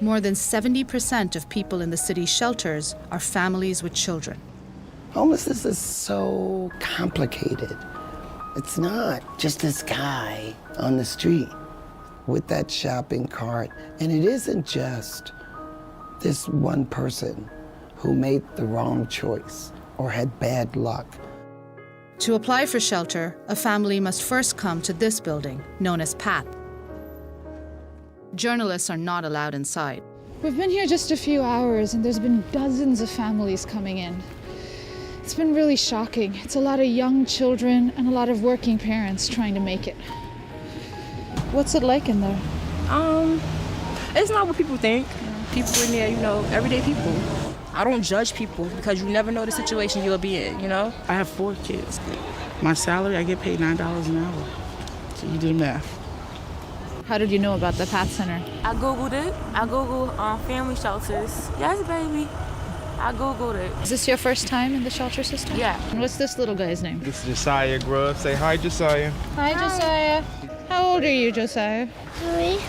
More than 70% of people in the city's shelters are families with children. Homelessness is so complicated. It's not just this guy on the street with that shopping cart. And it isn't just this one person who made the wrong choice or had bad luck. To apply for shelter, a family must first come to this building, known as PATH. Journalists are not allowed inside. We've been here just a few hours and there's been dozens of families coming in. It's been really shocking. It's a lot of young children and a lot of working parents trying to make it. What's it like in there? It's not what people think. People in there, everyday people. I don't judge people because you never know the situation you'll be in, I have 4 kids. My salary, I get paid $9 an hour. So you do the math. How did you know about the PATH Center? I Googled it. I Googled family shelters. Yes, baby. I Googled it. Is this your first time in the shelter system? Yeah. And what's this little guy's name? This is Josiah Grubb. Say hi, Josiah. Hi, Josiah. How old are you, Josiah? 3.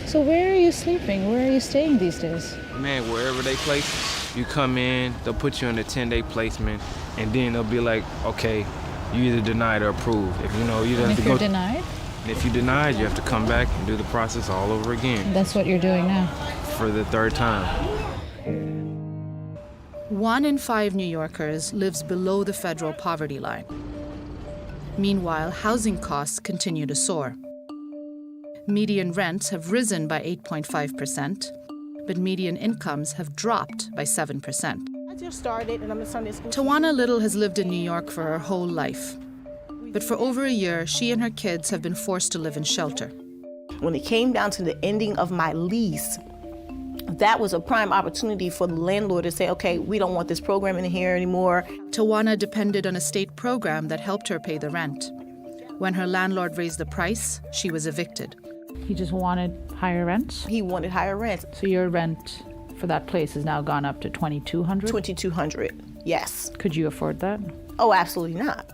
So where are you sleeping? Where are you staying these days? Man, wherever they place you, come in, they'll put you on a 10-day placement, and then they'll be like, okay, you either denied or approved. If you don't And have if to you're go. denied? If you denied, you have to come back and do the process all over again That's what you're doing now. for the 3rd time. 1 in 5 New Yorkers lives below the federal poverty line. Meanwhile, housing costs continue to soar. Median rents have risen by 8.5%, but median incomes have dropped by 7%. I just started and I'm in Sunday school. Tawana Little has lived in New York for her whole life. But for over a year, she and her kids have been forced to live in shelter. When it came down to the ending of my lease, that was a prime opportunity for the landlord to say, okay, we don't want this program in here anymore. Tawana depended on a state program that helped her pay the rent. When her landlord raised the price, she was evicted. He just wanted higher rents? He wanted higher rent. So your rent for that place has now gone up to $2,200? $2,200, yes. Could you afford that? Oh, absolutely not.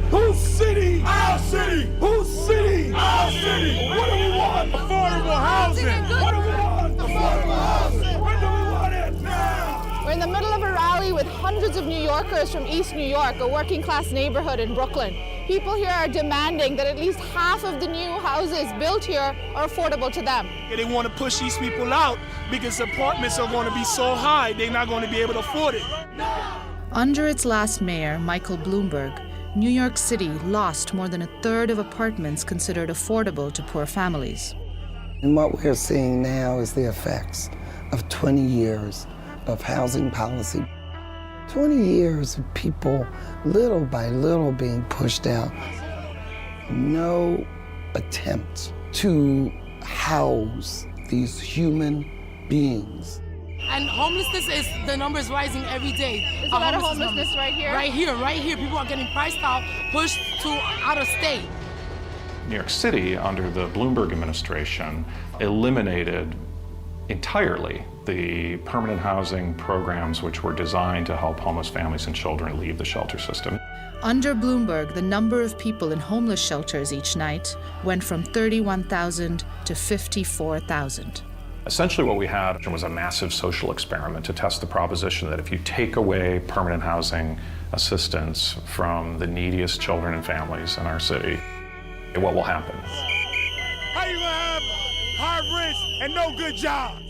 Whose city? Our city. Whose city? Our city. What do we want? Affordable housing. What do we want? Affordable housing. When do we want it? Now. We're in the middle of a rally with hundreds of New Yorkers from East New York, a working class neighborhood in Brooklyn. People here are demanding that at least half of the new houses built here are affordable to them. They want to push these people out because apartments are going to be so high, they're not going to be able to afford it. Under its last mayor, Michael Bloomberg, New York City lost more than 1/3 of apartments considered affordable to poor families. And what we're seeing now is the effects of 20 years of housing policy. 20 years of people, little by little, being pushed out. No attempt to house these human beings. And homelessness the number is rising every day. There's a lot of homelessness right here? Right here. People are getting priced out, pushed to out of state. New York City, under the Bloomberg administration, eliminated entirely the permanent housing programs which were designed to help homeless families and children leave the shelter system. Under Bloomberg, the number of people in homeless shelters each night went from 31,000 to 54,000. Essentially what we had was a massive social experiment to test the proposition that if you take away permanent housing assistance from the neediest children and families in our city, what will happen? How you going to have high rents and no good jobs?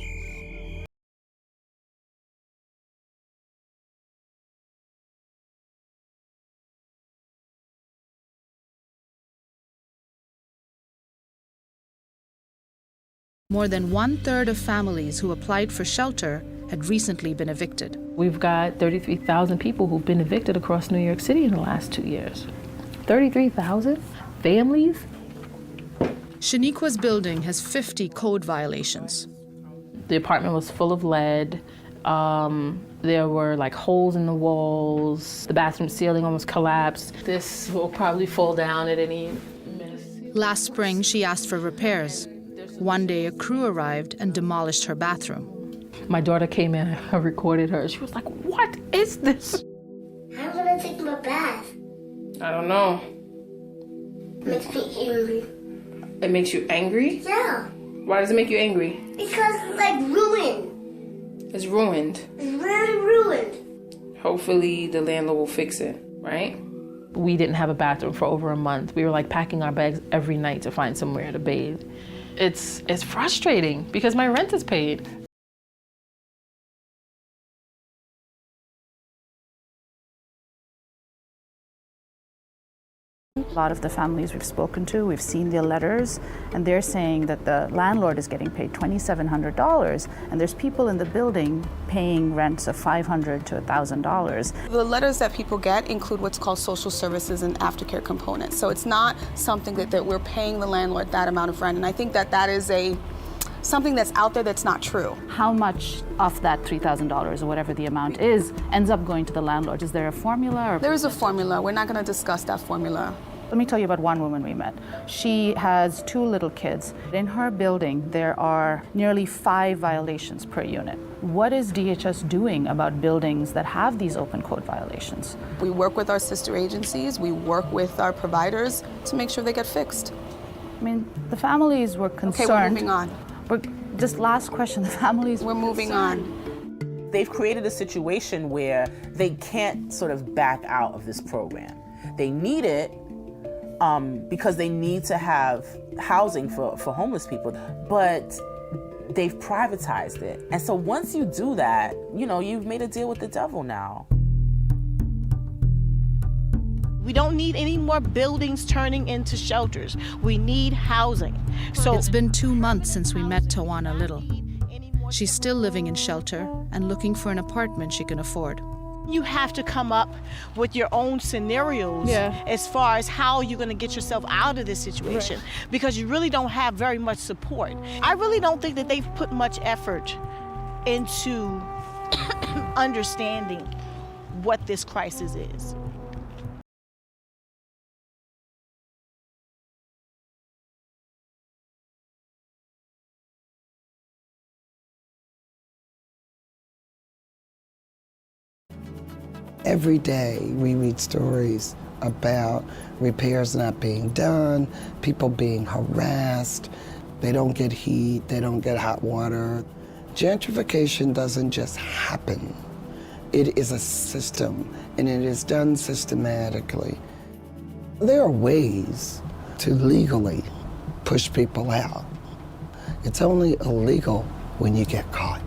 More than 1/3 of families who applied for shelter had recently been evicted. We've got 33,000 people who've been evicted across New York City in the last 2 years. 33,000 families? Shaniqua's building has 50 code violations. The apartment was full of lead. There were like holes in the walls. The bathroom ceiling almost collapsed. This will probably fall down at any minute. Last spring, she asked for repairs. One day, a crew arrived and demolished her bathroom. My daughter came in, I recorded her. She was like, "What is this?" I'm gonna take my bath. I don't know. Makes me angry. It makes you angry? Yeah. Why does it make you angry? Because it's like ruined. It's ruined. It's really ruined. Hopefully the landlord will fix it, right? We didn't have a bathroom for over a month. We were like packing our bags every night to find somewhere to bathe. It's frustrating because my rent is paid. A lot of the families we've spoken to, we've seen their letters, and they're saying that the landlord is getting paid $2,700, and there's people in the building paying rents of $500 to $1,000. The letters that people get include what's called social services and aftercare components. So it's not something that we're paying the landlord that amount of rent, and I think that is something that's out there that's not true. How much of that $3,000 or whatever the amount is ends up going to the landlord? Is there a formula? There is a formula. We're not going to discuss that formula. Let me tell you about one woman we met. She has 2 little kids. In her building, there are nearly 5 violations per unit. What is DHS doing about buildings that have these open code violations? We work with our sister agencies. We work with our providers to make sure they get fixed. I mean, the families were concerned. Okay, we're moving on. Just last question, the families We're moving on. They've created a situation where they can't sort of back out of this program. They need it because they need to have housing for homeless people, but they've privatized it. And so once you do that, you've made a deal with the devil now. We don't need any more buildings turning into shelters. We need housing. So it's been 2 months since we met Tawana Little. She's still living in shelter and looking for an apartment she can afford. You have to come up with your own scenarios as far as how you're going to get yourself out of this situation, because you really don't have very much support. I really don't think that they've put much effort into understanding what this crisis is. Every day we read stories about repairs not being done, people being harassed, they don't get heat, they don't get hot water. Gentrification doesn't just happen. It is a system, and it is done systematically. There are ways to legally push people out. It's only illegal when you get caught.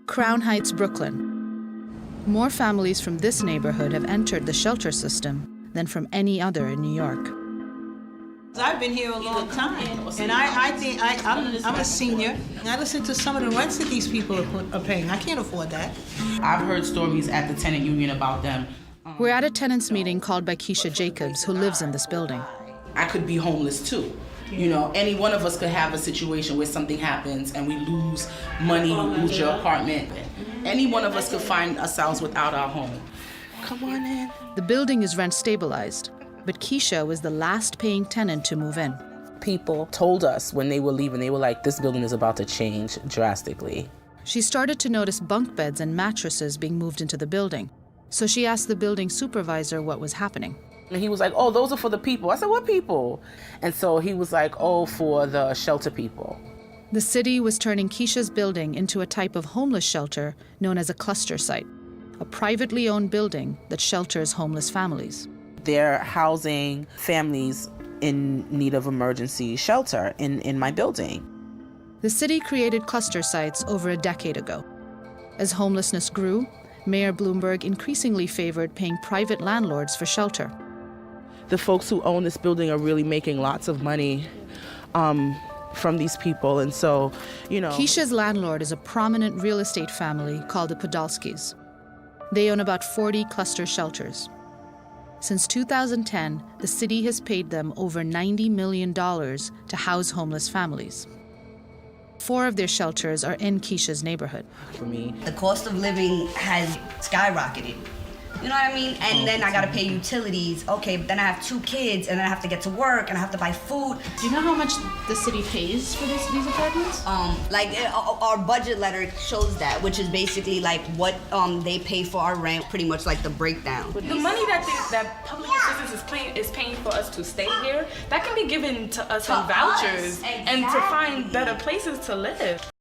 Crown Heights, Brooklyn. More families from this neighborhood have entered the shelter system than from any other in New York. I've been here a long time, and I think I'm a senior, and I listen to some of the rents that these people are paying. I can't afford that. I've heard stories at the tenant union about them. We're at a tenants meeting called by Keisha Jacobs, who lives in this building. I could be homeless too. Any one of us could have a situation where something happens and we lose money, lose your apartment. Any one of us could find ourselves without our home. Come on in. The building is rent stabilized, but Keisha was the last paying tenant to move in. People told us when they were leaving, they were like, this building is about to change drastically. She started to notice bunk beds and mattresses being moved into the building, so she asked the building supervisor what was happening. And he was like, oh, those are for the people. I said, what people? And so he was like, oh, for the shelter people. The city was turning Keisha's building into a type of homeless shelter known as a cluster site, a privately owned building that shelters homeless families. They're housing families in need of emergency shelter in my building. The city created cluster sites over a decade ago. As homelessness grew, Mayor Bloomberg increasingly favored paying private landlords for shelter. The folks who own this building are really making lots of money from these people, and so, Keisha's landlord is a prominent real estate family called the Podolskis. They own about 40 cluster shelters. Since 2010, the city has paid them over $90 million to house homeless families. 4 of their shelters are in Keisha's neighborhood. For me, the cost of living has skyrocketed. You know what I mean? And then I gotta pay utilities. Okay, but then I have 2 kids, and then I have to get to work, and I have to buy food. Do you know how much the city pays for these apartments? Our budget letter shows that, which is basically like what they pay for our rent, pretty much like the breakdown. The money that public assistance is paying for us to stay here, that can be given to us in vouchers and to find better places to live.